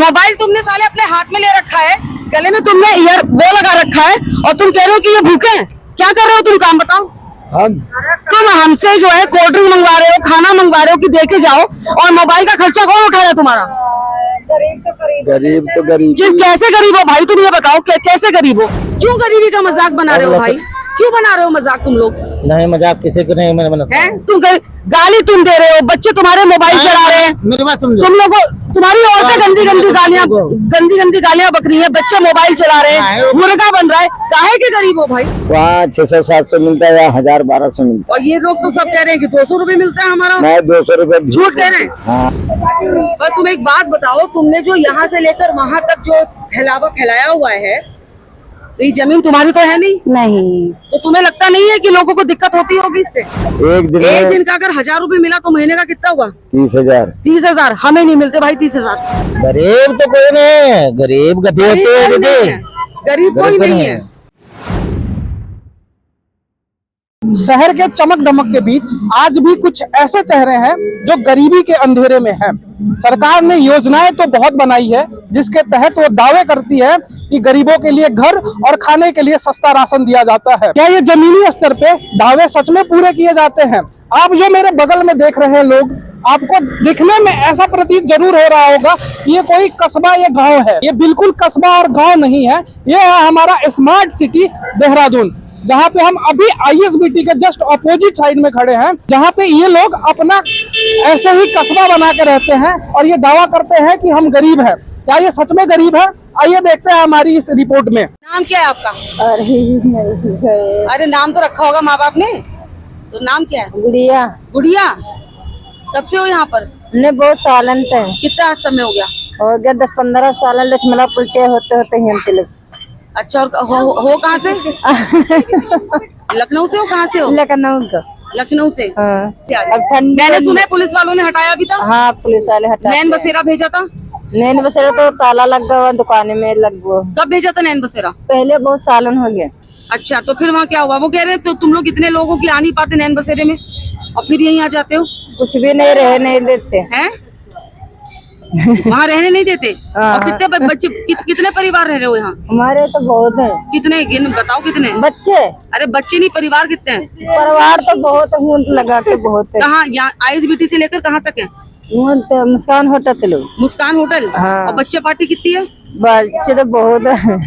Mobile तुमने साले अपने हाथ में ले रखा है, गले में तुमने ईयर वो लगा रखा है और तुम कह रहे हो कि ये भूखे हैं। क्या कर रहे हो तुम, काम बताओ। तुम हमसे जो है कोल्ड ड्रिंक मंगवा रहे हो, खाना मंगवा रहे हो कि देके जाओ, और मोबाइल का खर्चा कौन उठाया तुम्हारा? गरीब तो गरीब। कैसे गरीब हो भाई, तुम ये बताओ कैसे गरीब हो? क्यों गरीबी का मजाक बना रहे हो भाई, क्यों बना रहे हो मजाक तुम लोग? नहीं मजाक किसी को नहीं मैंने है, तुम गाली तुम दे रहे हो, बच्चे तुम्हारे मोबाइल चला रहे हैं, मेरी बात समझो। तुम लोगों तुम्हारी औरतें गंदी गंदी गालियां बक रही है, बच्चे मोबाइल चला रहे हैं, मुर्गा बन रहा है, काहे के गरीब हो भाई? वहाँ 600-700 मिलता है या 1000-1200 मिलता और ये लोग तो सब कह रहे हैं कि 200 रुपए मिलता है हमारा। है। मैं 200 रुपए झूठ कह रहे हैं। हाँ। पर तुम एक बात बताओ, तुमने जो यहाँ से लेकर वहां तक जो फैलाया हुआ है, तो ये जमीन तुम्हारी तो है नहीं, तो तुम्हें लगता नहीं है कि लोगों को दिक्कत होती होगी इससे? एक दिन का अगर 1000 रुपए मिला तो महीने का कितना हुआ? 30,000। 30,000 हमें नहीं मिलते भाई, 30,000। गरीब तो कोई नहीं, गरीब गरीब कोई नहीं है। शहर के चमक दमक के बीच आज भी कुछ ऐसे चेहरे हैं जो गरीबी के अंधेरे में हैं। सरकार ने योजनाएं तो बहुत बनाई है जिसके तहत वो दावे करती है कि गरीबों के लिए घर और खाने के लिए सस्ता राशन दिया जाता है। क्या ये जमीनी स्तर पे दावे सच में पूरे किए जाते हैं? आप जो मेरे बगल में देख रहे हैं लोग, आपको दिखने में ऐसा प्रतीत जरूर हो रहा होगा कि ये कोई कस्बा या गांव है। ये बिल्कुल कस्बा और गांव नहीं है, ये है हमारा स्मार्ट सिटी देहरादून, जहाँ पे हम अभी ISBT के जस्ट अपोजिट साइड में खड़े हैं, जहाँ पे ये लोग अपना ऐसे ही कस्बा बना के रहते हैं और ये दावा करते हैं कि हम गरीब हैं। क्या ये सच में गरीब है? आइए देखते हैं हमारी इस रिपोर्ट में। नाम क्या है आपका? अरे नाम तो रखा होगा माँ बाप ने, तो नाम क्या है? गुड़िया। गुड़िया, कब से हो यहाँ पर? ने बहुत सालन थे। कितना समय हो गया? हो गया 10-15 साल। लक्ष्मणा पुलटे होते होते हैं लोग। अच्छा, और हो कहाँ से? लखनऊ से हो? कहाँ से हो? लखनऊ से। हाँ। अब मैंने सुना है पुलिस वालों ने हटाया भी था। हाँ, पुलिस वाले हटा। नैन बसेरा भेजा था? नैन बसेरा तो ताला लग गया दुकान में लग गया। कब भेजा था नैन बसेरा? पहले बहुत सालन हो गया। अच्छा, तो फिर वहाँ क्या हुआ? वो कह रहे हैं तो तुम लोग इतने लोगों की आ नहीं पाते नैन बसेरे में और फिर यहीं आ जाते हो? कुछ भी नहीं रहे नहीं देते हैं। वहाँ रहने नहीं देते? हाँ। और कितने बच्चे कितने परिवार रह रहे हो यहाँ? हमारे तो बहुत है। कितने बताओ कितने बच्चे? अरे बच्चे नहीं, परिवार कितने हैं? परिवार तो बहुत है, लगा के बहुत है। कहाँ? यहाँ ISBT से लेकर कहाँ तक है? मुस्कान होटल। मुस्कान होटल। हाँ। और बच्चे पार्टी कितनी है? बच्चे तो बहुत है।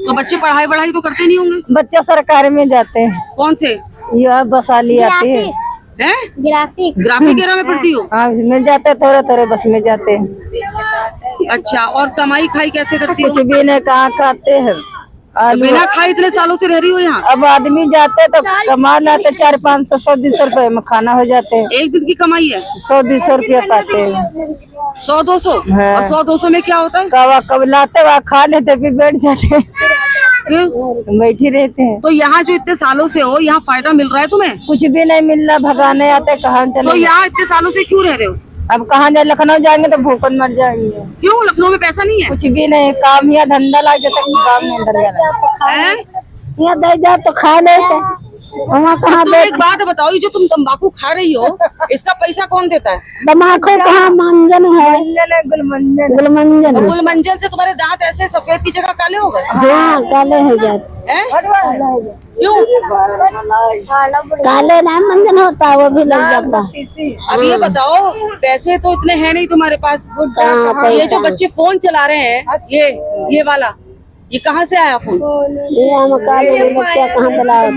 तो बच्चे पढ़ाई तो करते नहीं होंगे? बच्चे सरकारी में जाते हैं। कौन से? यह बसाली आती है। ग्राफिक एरा में पढ़ती हो? हाँ, मिल जाते हैं, थोड़े बस में जाते हैं। अच्छा, और कमाई खाई कैसे करती हो? कुछ भी नहीं, कहाँ खाते हैं। बिना खाए इतने सालों से रह रही हो यहाँ? अब आदमी जाते तो कमा लाते 400-500 100-200 रुपए में खाना हो जाते हैं। एक दिन की कमाई है? 100-200 रुपया पाते हैं। 100-200? हाँ। और 100-200 में क्या होता है? कब लाते वहाँ खा लेते फिर बैठ जाते, फिर बैठे रहते हैं। तो यहाँ जो इतने सालों से हो, यहाँ फायदा मिल रहा है तुम्हें? कुछ भी नहीं मिल रहा, भगाने आते कहाँ चले। तो यहाँ इतने सालों से क्यों रह रहे हो? अब कहाँ जाए, लखनऊ जाएंगे तो भूखन मर जाएंगे। क्यों, लखनऊ में पैसा नहीं है? कुछ भी नहीं, काम या धंधा लग जाता, काम में अंदर जाना। यहाँ दे जाओ तो खा लेते, वहाँ कहाँ। तुम एक बात बताओ, ये जो तुम तम्बाकू खा रही हो, इसका पैसा कौन देता है? तम्बाकू कहाँ मंजन है, गुलमंजन। गुलमंजन से तुम्हारे दांत ऐसे सफेद की जगह काले हो गए? हाँ, काले हो जाते। क्यों? काले ना मंजन होता, वो भी लग जाता। अब ये बताओ, पैसे तो इतने हैं नहीं तुम्हारे पास। ये जो बच्चे फोन चला रहे हैं, ये वाला, ये कहाँ से आया फोन? ये हम काले बच्चा कहाँ चला है?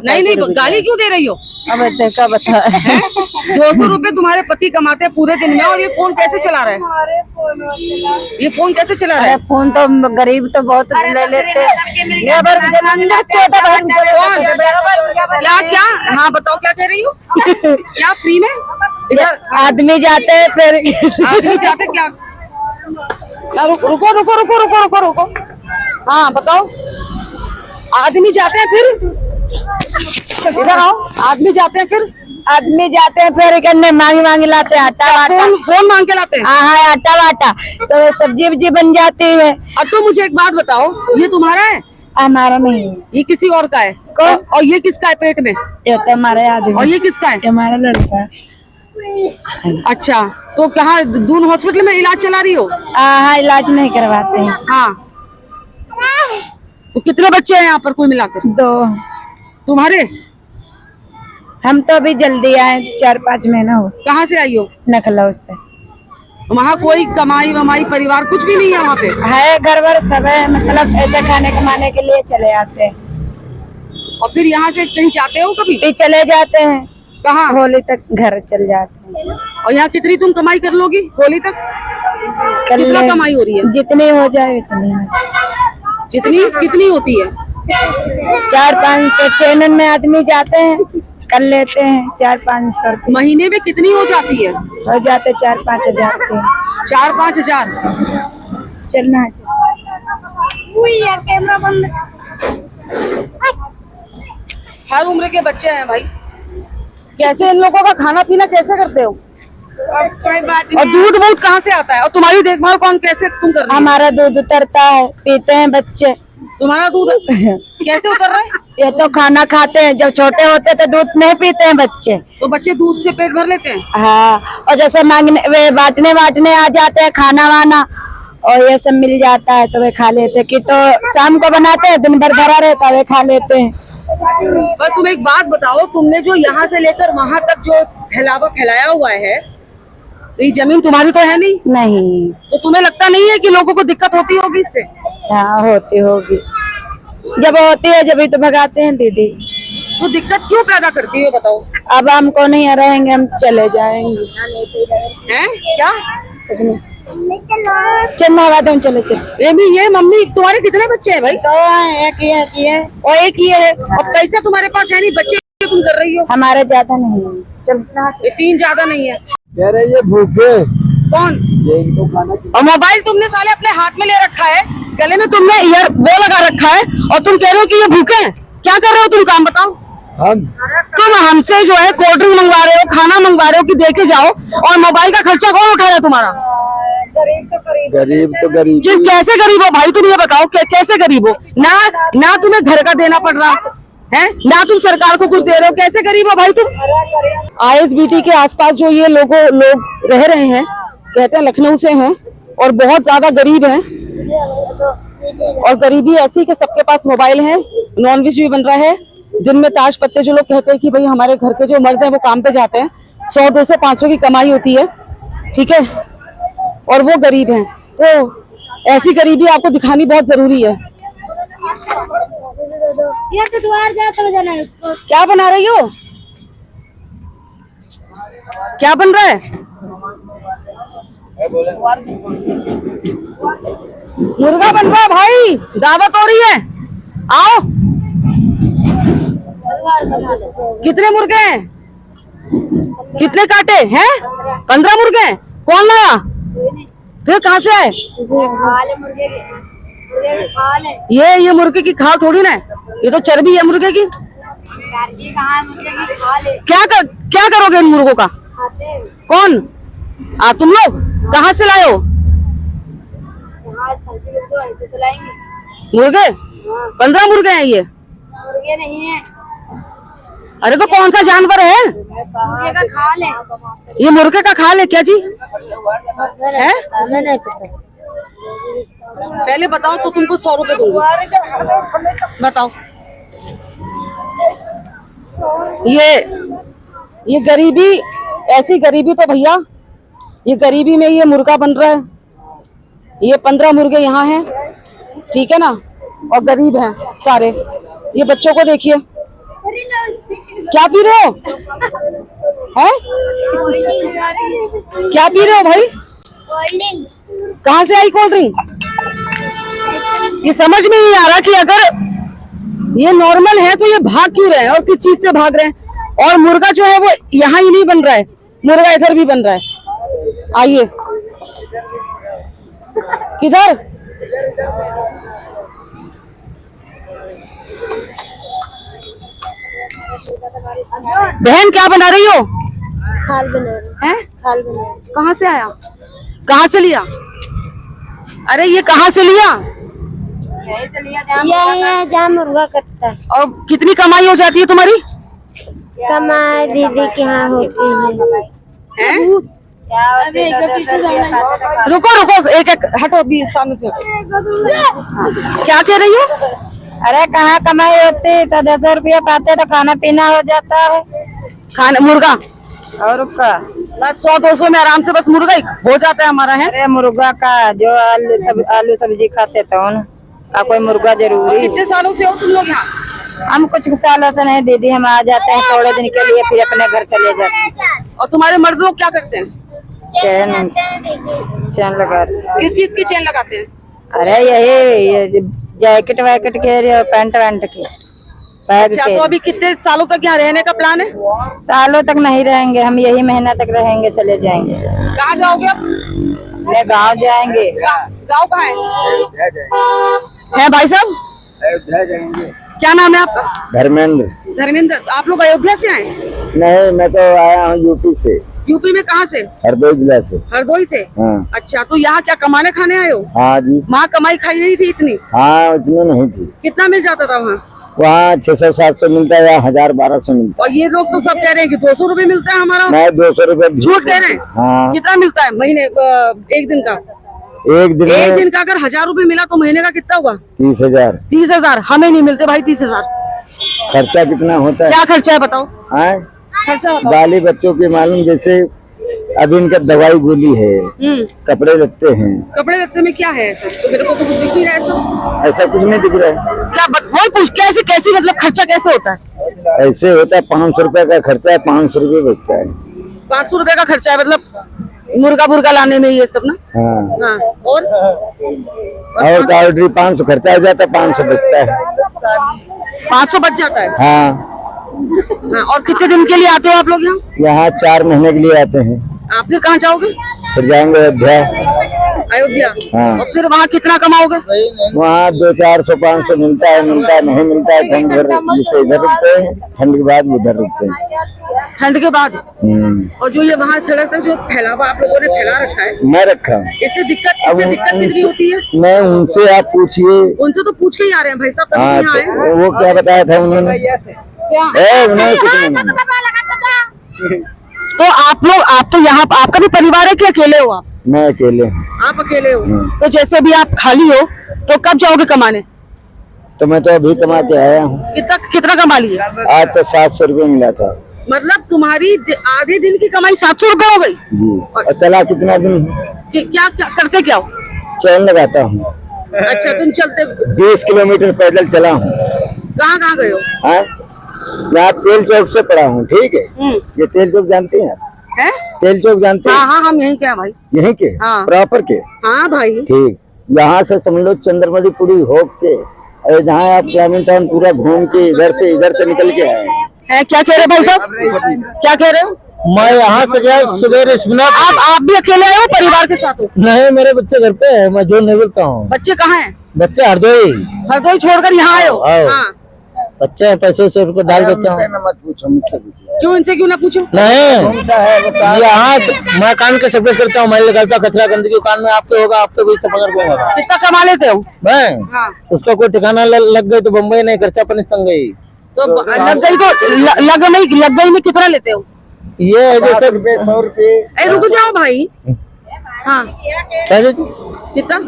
नहीं, गाली क्यों दे रही हो? अब का बता। 200 रुपए तुम्हारे पति कमाते हैं पूरे दिन में, और ये फोन कैसे चला रहा है? ये फोन कैसे चला रहा है? फोन तो गरीब तो बहुत ले लेते हैं। क्या? हाँ बताओ, क्या कह रही हो? क्या फ्री में? इधर आदमी जाते हैं, फिर आदमी जाते क्या? रुको। हाँ बताओ, आदमी जाते हैं फिर? इधर आओ। आदमी जाते हैं फिर करने मांगी लाते हैं, आटा वाटा। फोन मांग के लाते हैं? हाँ, आटा वाटा तो सब्जी वब्जी बन जाती है। अब तो मुझे एक बात बताओ, ये तुम्हारा है? हमारा नहीं, ये किसी और का है? और ये किसका है पेट में? ये तो हमारे आदमी। और ये किसका है? हमारा लड़का। अच्छा, तो कहाँ दून हॉस्पिटल में इलाज चला रही हो? हाँ, इलाज नहीं करवाते हैं। हाँ, तो कितने बच्चे हैं यहाँ पर कुल मिलाकर? 2। तुम्हारे? हम तो अभी जल्दी आए, 4-5 महीना हो। कहाँ से आई हो? नखलऊ से। वहाँ कोई कमाई वमाई परिवार कुछ भी नहीं है वहाँ पे? है, घर वर सब है, मतलब ऐसे खाने कमाने के लिए चले आते हैं। और फिर यहाँ से कहीं जाते हो कभी? फिर चले जाते हैं, कहाँ? होली तक घर चल जाते हैं। और यहाँ कितनी तुम कमाई कर लोगी होली तक? कर कितना ले, कमाई हो रही है? जितनी हो जाए उतनी हो। जितनी कितनी होती है? 400-500 चैनल में आदमी जाते हैं, कर लेते हैं 400-500 रुपये। महीने में कितनी हो जाती है? हो जाते 4-5 हजार रुपये। 4-5 हजार। चलना है कैमरा बंद। हर उम्र के बच्चे हैं भाई, कैसे इन लोगों का खाना पीना कैसे करते हो? कोई बात और दूध वूध कहाँ से आता है? और तुम्हारी देखभाल कौन कैसे तुम कर रही हो? हमारा दूध उतरता है, पीते हैं बच्चे। तुम्हारा दूध कैसे उतर रहा है? ये तो खाना खाते हैं, जब छोटे होते तो दूध नहीं पीते हैं बच्चे। तो बच्चे दूध से पेट भर लेते हैं? हाँ, और जैसे मांगने वे बांटने आ जाते हैं खाना वाना, और ये सब मिल जाता है तो वे खा लेते हैं। कि तो शाम को बनाते हैं, दिन भर भरा रहता है, वे खा लेते हैं। पर तुम एक बात बताओ, तुमने जो यहाँ से लेकर वहाँ तक जो फैलाया हुआ है, तो ये जमीन तुम्हारी तो है नहीं? नहीं। तो तुम्हें लगता नहीं है कि लोगों को दिक्कत होती होगी इससे? हाँ, होती होगी, जब होती है जब ही तो भगाते हैं दीदी। तो दिक्कत क्यों पैदा करती हो बताओ? अब हमको नहीं रहेंगे, हम चले जाएंगे। हैं क्या? कुछ नहीं, चलना बाद हम चले चले। ये मम्मी, तुम्हारे कितने बच्चे हैं भाई? 2 हैं, एक ही है। और एक ही है। अब पैसा तुम्हारे पास है नहीं, बच्चे तुम कर रही हो। हमारे ज्यादा नहीं है, चलना। ये 3 ज्यादा नहीं है। कह रहे ये भूखे कौन? ये इनको खाना और मोबाइल तुमने साले अपने हाथ में ले रखा है, गले में तुमने ईयर वो लगा रखा है, और तुम कह रहे हो कि ये भूखे हैं। क्या कर रहे हो तुम? काम बताओ। हम तुम हमसे जो है कोल्ड ड्रिंक मंगवा रहे हो, खाना मंगवा रहे हो कि देके जाओ, और मोबाइल का खर्चा कौन उठाया तुम्हारा? गरीब कैसे गरीब हो भाई? तुम ये बताओ कैसे गरीब हो? ना तुम्हें घर का देना पड़ रहा है, ना तुम सरकार को कुछ दे रहे हो, कैसे गरीब हो भाई तुम? ISBT के आसपास जो ये लोग रह रहे हैं, कहते हैं लखनऊ से हैं और बहुत ज्यादा गरीब हैं, और गरीबी ऐसी कि सबके पास मोबाइल है, नॉनवेज भी बन रहा है, दिन में ताश पत्ते। जो लोग कहते हैं कि भाई हमारे घर के जो मर्द हैं वो काम पे जाते हैं, 100, 200, 500 की कमाई होती है, ठीक है, और वो गरीब हैं, तो ऐसी गरीबी आपको दिखानी बहुत जरूरी है। क्या बना रही हो? क्या बन रहा है? मुर्गा बन रहा है भाई, दावत हो रही है, आओ। कितने मुर्गे हैं? कितने काटे हैं? 15 मुर्गे हैं। कौन लाया? फिर कहाँ से आए? ये मुर्गे की खाल थोड़ी ना है, ये तो चर्बी है मुर्गे की। क्या करोगे इन मुर्गों का? कौन? तुम लोग कहाँ से लाए हो मुर्गे? 15 मुर्गे हैं ये? मुर्गे नहीं है। अरे तो कौन सा जानवर है? मुर्गे का खाल है। ये मुर्गे का खाल है क्या जी? है? पहले बताओ तो तुमको 100 रुपए दूंगी। बताओ। ये गरीबी, ऐसी गरीबी तो भैया, ये गरीबी में ये मुर्गा बन रहा है। ये 15 मुर्गे यहाँ हैं, ठीक है ना, और गरीब हैं सारे। ये बच्चों को देखिए, क्या पी रहे हो? हैं? क्या पी रहे हो भाई? कहाँ से आई कोल्ड ड्रिंक? ये समझ में नहीं आ रहा कि अगर ये नॉर्मल है तो ये भाग क्यों रहे हैं और किस चीज से भाग रहे हैं? और मुर्गा जो है वो यहाँ ही नहीं बन रहा है, मुर्गा इधर भी बन रहा है। आइए, किधर? बहन क्या बना रही हो? खाल बना रहे हैं? खाल बना रहे। कहाँ से आया? कहाँ से लिया? अरे ये कहाँ से लिया? ये जहाँ मुर्गा कटता है। और कितनी कमाई हो जाती है तुम्हारी? कमाई दीदी के यहाँ होती है। हैं? रुको रुको, एक एक हटो, अभी सामने से हटो। क्या कह रही है? अरे कहाँ कमाई होती, 100 रुपया पाते तो खाना पीना हो जाता है। खाना मुर्गा और का 100-200 में आराम से बस मुर्गा ही हो जाता है हमारा, है। अरे मुर्गा का जो आलू सब्जी खाते तो कोई मुर्गा जरूरी। कितने सालों से हो तुम लोग यहाँ? हम कुछ सालों से नहीं दीदी, हम आ जाते हैं थोड़े दिन के लिए, फिर अपने घर चले जाते हैं। और तुम्हारे मर्द लोग क्या करते हैं? चैन लगाते हैं। किस चीज की चेन लगाते हैं? अरे यही ये जैकेट वैकेट के और पैंट वैंट के बैग अच्छा, के। तो अभी कितने सालों तक यहाँ रहने का प्लान है? सालों तक नहीं रहेंगे हम, यही महीना तक रहेंगे, चले जाएंगे। कहाँ जाओगे अब? अपने गाँव जाएंगे। गाँव कहाँ है भाई साहब? अयोध्या जाएंगे। क्या नाम है आपका? धर्मेंद्र। धर्मेंद्र। आप लोग अयोध्या से आए? नहीं, मैं तो आया हूँ यूपी से। यूपी में कहाँ से? हरदोई जिला से। हरदोई से? हाँ। अच्छा, तो यहाँ क्या कमाने खाने आए हो? हाँ जी। वहाँ कमाई खाई नहीं थी इतनी? हाँ, उतनी नहीं थी। कितना मिल जाता था वहाँ? वहाँ 600-700 मिलता है, 1000-1200 मिलता और ये लोग तो सब कह रहे हैं कि 200 रुपए मिलता है हमारा। है। मैं 200 रुपए। झूठ कह रहे हैं? हाँ। कितना मिलता है महीने एक दिन का? एक दिन एक में दिन का अगर 1000 रुपए मिला तो महीने का कितना हुआ? 30,000। 30,000? हमें नहीं मिलते भाई 30,000। खर्चा कितना होता है? क्या खर्चा है बताओ? हाँ? खर्चा बताओ। बाली बच्चों की मालूम, जैसे अभी इनका दवाई गोली है, कपड़े लगते हैं। कपड़े लगते में क्या है ऐसा? तो मेरे को तो कुछ दिख नहीं रहा है ऐसा। ऐसा कुछ नहीं दिख रहा है। क्या वही पूछ, कैसे कैसे मतलब खर्चा कैसे होता है? ऐसे होता है, 500 रुपए का खर्चा है, 500 रुपए बचता है। 500 रुपए का खर्चा है, मतलब मुर्गा लाने में ये सब ना। हाँ। हाँ। और काउंट्री 500 खर्चा हो जाता है, 500 बचता है। 500 बच जाता है। हाँ। हाँ। और कितने दिन के लिए आते हो आप लोग यहाँ? यहाँ 4 महीने के लिए आते हैं। आप फिर कहाँ जाओगे? फिर जाएंगे अयोध्या। अयोध्या। हाँ। और फिर वहाँ कितना कमाओगे? वहाँ 200-400-500 मिलता है, नहीं मिलता है। ठंड जैसे इधर रुकते हैं, ठंड के बाद उधर रुकते हैं। ठंड के बाद। और जो ये वहाँ सड़क तक जो फैलावा आप लोगों ने फैला रखा है, मैं रखा हूँ। इससे दिक्कत कितनी होती है? मैं उनसे आप पूछिए। उनसे तो पूछ के ही आ रहे हैं भाई साहब, हाँ, तभी यहाँ आए। तो वो क्या बताया था उन्होंने? उन्होंने कुछ नहीं माना। तो आप तो यहाँ, आपका भी परिवार है कि अकेले हो आप? मैं अकेले हूँ। आप अकेले हो? तो जैसे भी आप खाली हो तो कब जाओगे कमाने? तो मैं तो अभी कमा के आया हूँ। कितना कमा लिए? आज तो 700 रुपये मिला था। मतलब तुम्हारी आधे दिन की कमाई 700 रुपए हो गई? जी। और चला कितना दिन? क्या करते क्या हो? चैन लगाता हूँ। अच्छा, तुम चलते 20 किलोमीटर पैदल चला हूँ। कहाँ गए हो? हाँ, यहाँ तेल चौक से पड़ा हूँ। ठीक है। ये तेल चौक जानते हैं आप? है? तेल चौक जानते हैं? हाँ, हम यहीं के हैं भाई। यहीं के? हाँ। प्रॉपर के? हाँ भाई। ठीक। यहाँ से समझ लो चंद्रमणि पुरी होक के, और जहाँ आप ग्रामीण टाउन पूरा घूम के इधर से निकल के आए है। क्या कह रहे भाई साहब? क्या कह रहे हो? मैं यहाँ से गया सवेरे। आप भी अकेले आए हो परिवार के साथ हो? नहीं, मेरे बच्चे घर पे है, मैं जो नहीं बोलता हूँ। बच्चे कहाँ हैं? बच्चे हरदोई। हरदोई छोड़कर यहाँ आए हो? आओ। हाँ। बच्चे पैसे से उनको डाल देता हूँ। मत पूछो मुझसे। क्यों, इनसे क्यों ना पूछो? नहीं, यहाँ मैं कान के सर्विस करता हूँ, मैं निकलता कचरा गंदगी कान में आपके होगा, आपके भी से पकड़ दूंगा। कितना कमा लेते हो? मैं हाँ। उसका कोई ठिकाना लग गई तो बम्बई नहीं, खर्चा पनिस तंग गई तो लग गई में कितना लेते हो? ये जैसे 100 रुपये। रुक जाओ भाई। हाँ। कितना?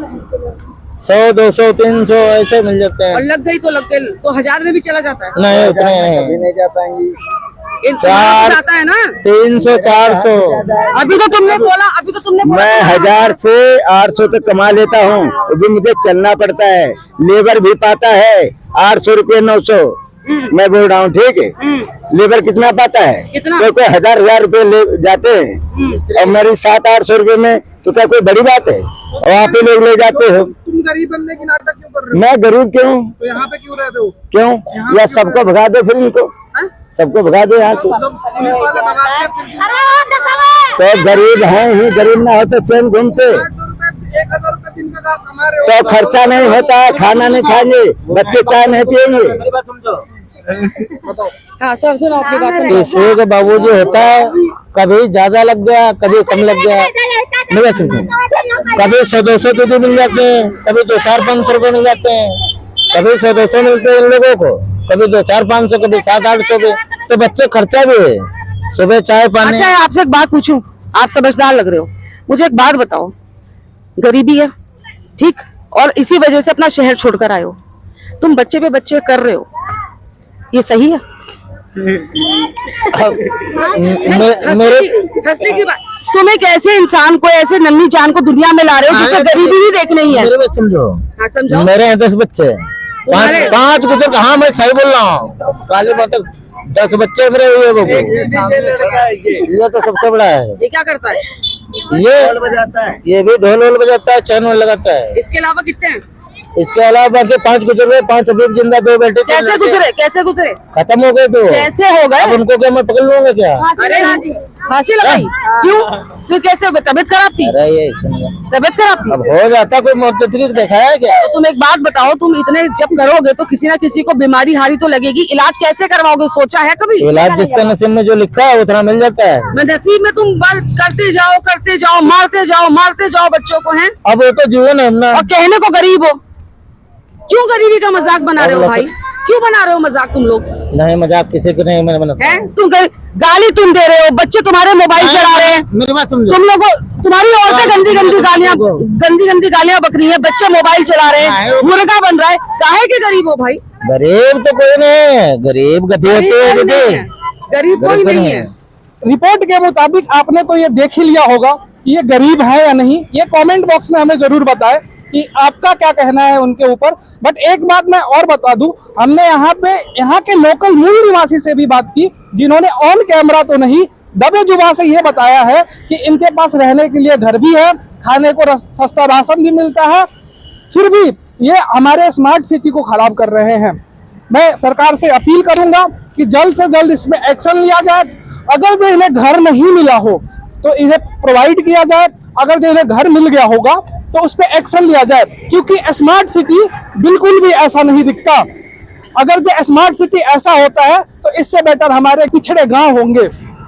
100, 200, 300 ऐसे मिल जाते हैं। और लग गई तो 1000 में भी चला जाता है? नहीं, उतने नहीं जा पाएंगी। 4 जाता है ना? 300, 400। अभी तो तुमने बोला मैं 1000 से 800 तक कमा लेता हूँ, तो भी मुझे चलना पड़ता है। लेबर भी पाता है 800 रुपये, 900। मैं बोल रहा हूँ, ठीक है। लेबर कितना पाता है? कितना? तो कोई 1000 रुपये ले जाते हैं, और मेरी 700-800 रुपये में तो क्या कोई बड़ी बात है? और आप ही लोग ले जाते हो। तुम गरीब बनने की नाटक क्यों कर रहे हो? मैं गरीब क्यों? तो यहाँ पे क्यों रहते हो? क्यों? या सबको भगा दो, फिर इनको सबको भगा दो यहाँ से। जब पुलिस वाले भगाते हैं फिर तो गरीब हैं ही, गरीब ना हो तो चैन घूमते। 1000 रुपये दिन का कमा रहे हो तो खर्चा नहीं होता, खाना नहीं खाएंगे, बच्चे चाय नहीं पियेंगे। हाँ सर, सुनो अपनी बात सुनो। इससे जो बाबूजी होता है, कभी ज्यादा लग गया, कभी कम लग गया। मेरा सुनो, कभी 100-200 दीदी मिल जाते हैं, कभी 2-4-500 रुपए मिल जाते हैं, कभी 100-200 मिलते हैं इन लोगों को, कभी 2-4-500, कभी 7-800 भी। तो बच्चे खर्चा भी है, सुबह चाय पानी। अच्छा, आपसे एक बात पूछूं, आप समझदार लग रहे हो। मुझे एक बात बताओ, गरीबी है ठीक, और इसी वजह से अपना शहर छोड़कर आए हो, तुम बच्चे पे बच्चे कर रहे हो, ये सही है? हंसने की बात, तुम एक ऐसे इंसान को, ऐसे नन्ही जान को दुनिया में ला रहे हो जिसे गरीबी ही देखनी है। मेरे बात समझो। हाँ, समझाओ। मेरे यहाँ 10 बच्चे हैं, पांच गुजर। हाँ मैं सही बोल रहा हूँ, काली बात 10 बच्चे मेरे हुए वो। ये तो सबसे बड़ा है। ये क्या करता है? ये भी ढोल वोल बजाता है, चैन वोल लगाता है। इसके अलावा कितने हैं? इसके अलावा बाकी 5 गुजर गए, 5 अभी जिंदा, 2 बेटे। कैसे गुजरे? कैसे गुजरे? खत्म हो गए तो कैसे हो गए? अब उनको क्या मैं पकड़ लूंगा क्या? अरे फांसी लगाई क्यों? क्यों? कैसे? तबीयत खराब थी? अरे ये तबीयत खराब थी? अब हो जाता, कोई मौत देखा है क्या? तो तुम एक बात बताओ, तुम इतने जब करोगे तो किसी ना किसी को बीमारी हारी तो लगेगी, इलाज कैसे करवाओगे? सोचा है कभी? इलाज जिसका नसीब में जो लिखा है उतना मिल जाता है। मैं नसीब में तुम करते जाओ, मारते जाओ बच्चों को, हैं? अब वो तो जीवन है ना। और कहने को गरीब हो। क्यों गरीबी का मजाक बना रहे हो भाई? क्यों बना रहे हो मजाक तुम लोग? नहीं, मजाक किसी को नहीं मैंने बनाता। हैं? तुम गाली तुम दे रहे हो, बच्चे तुम्हारे मोबाइल चला रहे हैं, मेरी बात समझो। तुम लोगों, तुम्हारी औरतें गंदी गंदी गालियां बक रही है, बच्चे मोबाइल चला रहे हैं, मुर्गा बन रहा है, काहे के गरीब हो भाई? गरीब तो कोई नहीं, गरीब गधे होते हैं, गधे। गरीब कोई नहीं है। रिपोर्ट के मुताबिक आपने तो ये देख ही लिया होगा कि ये गरीब है या नहीं। ये कमेंट बॉक्स में हमें जरूर बताएं कि आपका क्या कहना है उनके ऊपर। बट एक बात मैं और बता दूं, हमने यहाँ के लोकल मूल निवासी से भी बात की, जिन्होंने ऑन कैमरा तो नहीं, दबे जुबान से ये बताया है कि इनके पास रहने के लिए घर भी है, खाने को सस्ता राशन भी मिलता है, फिर भी ये हमारे स्मार्ट सिटी को खराब कर रहे हैं। मैं सरकार से अपील करूंगा कि जल्द से जल्द इसमें एक्शन लिया जाए। अगर जो इन्हें घर नहीं मिला हो तो इन्हें प्रोवाइड किया जाए, अगर जो इन्हें घर मिल गया होगा तो उस पर एक्शन लिया जाए, क्योंकि स्मार्ट सिटी बिल्कुल भी ऐसा नहीं दिखता। अगर जो स्मार्ट सिटी ऐसा होता है तो इससे बेटर हमारे पिछड़े गांव होंगे।